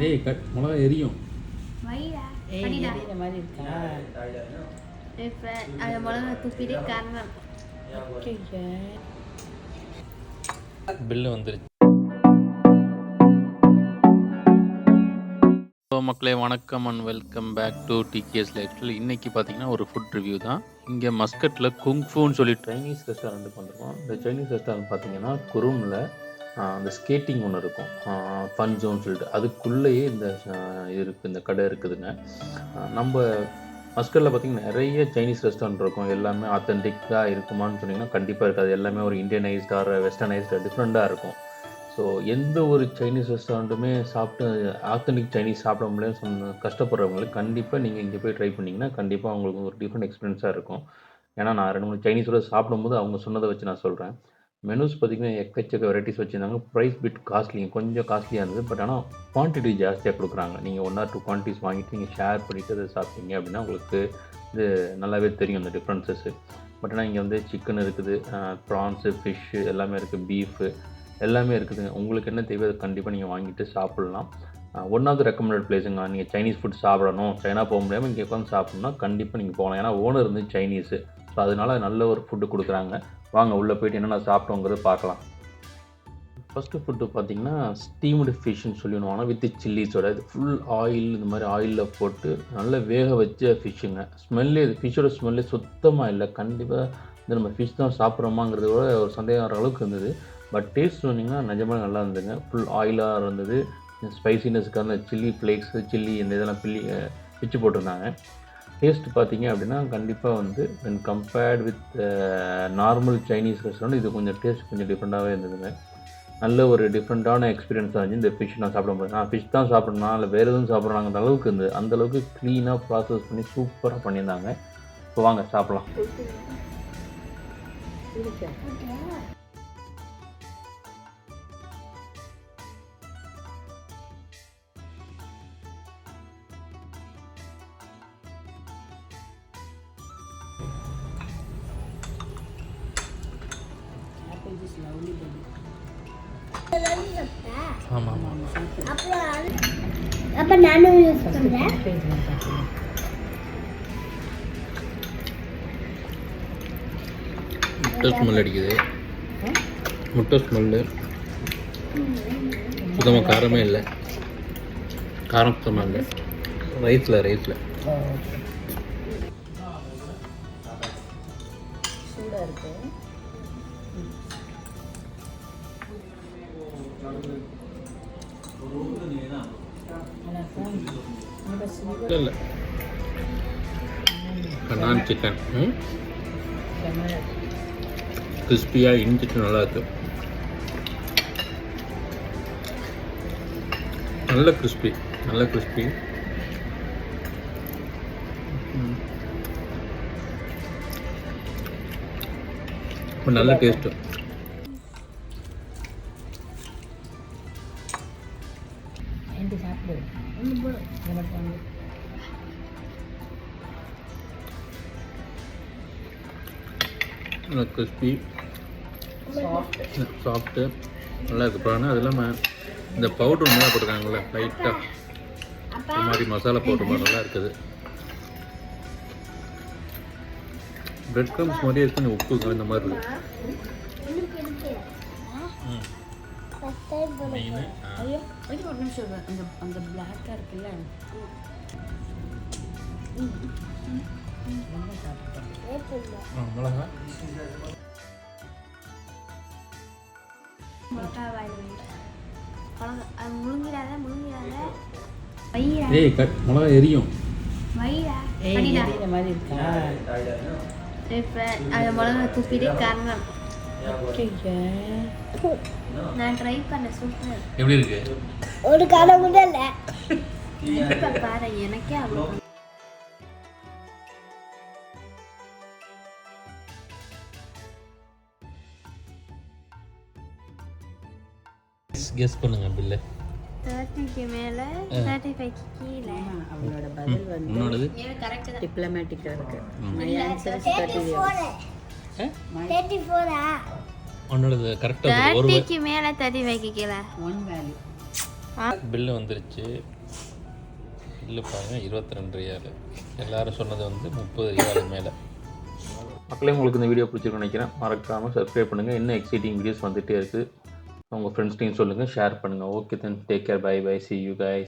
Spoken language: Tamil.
ஏய் மிளகா எரியும். இந்த மாதிரி இருக்கா? இப்போ அது மிளகா துப்பிட்டு காரணம் பில்லு வந்துருச்சு. மக்களே வணக்கம் and welcome back to TKS lifestyle. இன்றைக்கி பார்த்தீங்கன்னா ஒரு ஃபுட் ரிவ்யூ தான். இங்கே மஸ்கட்டில் குங்ஃபூன்னு சொல்லி சைனீஸ் ரெஸ்டாரண்ட்டுக்கு வந்திருக்கோம். இந்த சைனீஸ் ரெஸ்டாரண்ட் பார்த்தீங்கன்னா குரூமில் அந்த ஸ்கேட்டிங் ஒன்று இருக்கும், ஃபன்சோன் சொல்லிட்டு அதுக்குள்ளேயே இந்த இது இருக்குது, இந்த கடை இருக்குதுங்க. நம்ம மஸ்கட்டில் பார்த்திங்கன்னா நிறைய சைனீஸ் ரெஸ்டாரண்ட் இருக்கும். எல்லாமே ஆத்தென்டிக்காக இருக்குமான்னு சொன்னிங்கன்னா கண்டிப்பாக இருக்காது. எல்லாமே ஒரு இந்தியனைஸ்டு ஆர் வெஸ்டர்னைஸ்டு டிஃப்ரெண்ட்டாக இருக்கும். ஸோ எந்த ஒரு சைனீஸ் ரெஸ்டாரண்ட்டுமே சாப்பிட்டு ஆத்தென்டிக் சைனீஸ் சாப்பிட முடியலன்னு கஷ்டப்படுறவங்களுக்கு கண்டிப்பாக நீங்கள் இங்கே போய் ட்ரை பண்ணிங்கன்னா கண்டிப்பாக அவங்களுக்கு ஒரு டிஃப்ரெண்ட் எக்ஸ்பீரியன்ஸாக இருக்கும். ஏன்னா நான் 2-3 சைனீஸோட சாப்பிடும்போது அவங்க சொன்னதை வச்சு நான் சொல்கிறேன். மெனூஸ் பார்த்திங்கன்னா எக்கச்சக்க வெரைட்டிஸ் வச்சுருந்தாங்க. ப்ரைஸ் பிட் காஸ்ட்லிங்க, கொஞ்சம் காஸ்ட்லியாக இருந்தது. பட் ஆனால் குவான்டிட்டி ஜாஸ்தியாக கொடுக்குறாங்க. நீங்கள் 1 or 2 குவான்டிட்டிஸ் வாங்கிட்டு நீங்கள் ஷேர் பண்ணிவிட்டு அதை சாப்பிட்டீங்க அப்படின்னா உங்களுக்கு இது நல்லாவே தெரியும் அந்த டிஃப்ரென்சஸ்ஸு. பட் ஆனால் இங்கே வந்து சிக்கன் இருக்குது, ப்ரான்ஸு, ஃபிஷ்ஷு எல்லாமே இருக்குது, பீஃபு எல்லாமே இருக்குதுங்க. உங்களுக்கு என்ன தேவையோ அதை கண்டிப்பாக நீங்கள் வாங்கிட்டு சாப்பிட்லாம். ஒன் ஆஃப் த ரெக்கமெண்டட் பிளேஸுங்க. நீங்கள் சைனீஸ் ஃபுட் சாப்பிடணும், சைனா போக முடியாமல் இங்கே உட்காந்து சாப்பிட்ணுன்னா கண்டிப்பாக நீங்கள் போகலாம். ஏன்னா ஓனர் வந்து சைனீஸு, ஸோ அதனால் நல்ல ஒரு ஃபுட்டு கொடுக்குறாங்க. வாங்க உள்ளே போய்ட்டு என்னென்ன சாப்பிட்டோங்கிறது பார்க்கலாம். ஃபஸ்ட்டு ஃபுட்டு பார்த்திங்கன்னா ஸ்டீம்டு ஃபிஷ்ஷுன்னு சொல்லிடுவாங்க வித் சில்லிஸோட. இது ஃபுல் ஆயில், இந்த மாதிரி ஆயிலில் போட்டு நல்லா வேக வச்ச ஃபிஷ்ஷுங்க. ஸ்மெல்லே இது ஃபிஷ்ஷோட ஸ்மெல்லே சுத்தமாக இல்லை. கண்டிப்பாக இந்த நம்ம ஃபிஷ் தான் சாப்பிட்றோமாங்கிறத விட ஒரு சந்தேகம் வர அளவுக்கு இருந்தது. பட் டேஸ்ட் சொன்னிங்கன்னா நிஜமாக நல்லா இருந்ததுங்க. ஃபுல் ஆயிலாக இருந்தது. ஸ்பைசினஸ்க்கான சில்லி ஃப்ளேக்ஸு, சில்லி இந்த இதெல்லாம் பிச்சு போட்டிருந்தாங்க. டேஸ்ட் பார்த்திங்க அப்படின்னா கண்டிப்பாக வந்து when compared with normal Chinese restaurant இது கொஞ்சம் டேஸ்ட் கொஞ்சம் டிஃப்ரெண்ட்டாகவே இருந்ததுங்க. நல்ல ஒரு டிஃப்ரெண்ட்டான எக்ஸ்பீரியன்ஸாக இருந்துச்சு. இந்த ஃபிஷ் நான் சாப்பிட முடியும், நான் ஃபிஷ் தான் சாப்பிட்றேன்னா இல்லை வேறு எதுவும் சாப்பிட்றாங்கிற அளவுக்கு இருந்தது. அந்தளவுக்கு க்ளீனாக ப்ராசஸ் பண்ணி சூப்பராக பண்ணியிருந்தாங்க. இப்போ வாங்க சாப்பிட்லாம். ஆமாம் அப்போ நானும் யூஸ் பண்ணுறேன். முட்டை ஸ்மெல் அடிக்குது. முட்டை ஸ்மெல்லு சுத்தமாக காரமே இல்லை. காரம் சுத்தமாக இல்லை. ரைஸில் சூடாக இருக்கு. இல்லை நான் சிக்கன் கிறிஸ்பியாக இஞ்சிட்டு நல்லா இருக்கு. நல்ல கிறிஸ்பி. நல்ல டேஸ்ட்டு. சாப்பிடு. நல்லா கிறிஸ்பி, சாஃப்ட்டு நல்லா இருக்குது. அப்புறம் அது இல்லாமல் இந்த பவுட்ரு நல்லா போட்டிருக்காங்கல்ல, லைட்டாக இந்த மாதிரி மசாலா பவுட்ரு மாதிரி நல்லா இருக்குது. பிரெட் க்ரம்ஸ் மாதிரியே இருக்குது, உப்பு இந்த மாதிரி இருக்குது. ஒரு நிமிஷம், அந்த பிளாக்காக இருக்குல்ல மிளகா மிளகா எரியும். இந்த மாதிரி இருக்கா? அது மிளகா துப்பிட்டு காரணம் நான் ட்ரை பண்ண சூப்பர். எப்படி இருக்கு? ஒரு காரம் கூட இல்லை. இப்போ பாரு எனக்கே அவ்வளோ. கெஸ் பண்ணுங்க பில்ல. 30க்கு மேலே 35க்கு கீழே. அவளோட பதில் வந்து உன்னோடது கரெக்ட் தான். டிப்ளமேட்டிக்காக இருக்கு. 34 உன்னோடது கரெக்டாக 30க்கு மேலே 35க்கு கீழே. ஒன் வேல்யூ பில்லு வந்துருச்சு. பில்லு பாருங்கள் 22 ரியால். எல்லோரும் சொன்னது வந்து 30 ரியால் மேலே. மக்களே, உங்களுக்கு இந்த வீடியோ பிடிச்சிருக்குன்னு நினைக்கிறேன். மறக்காமல் சப்ஸ்கிரைப் பண்ணுங்கள். இன்னும் எக்ஸைட்டிங் வீடியோஸ் வந்துகிட்டே இருக்குது. உங்கள் ஃப்ரெண்ட்ஸ்டையும் சொல்லுங்கள், ஷேர் பண்ணுங்கள். Okay then, take care, bye bye, see you guys.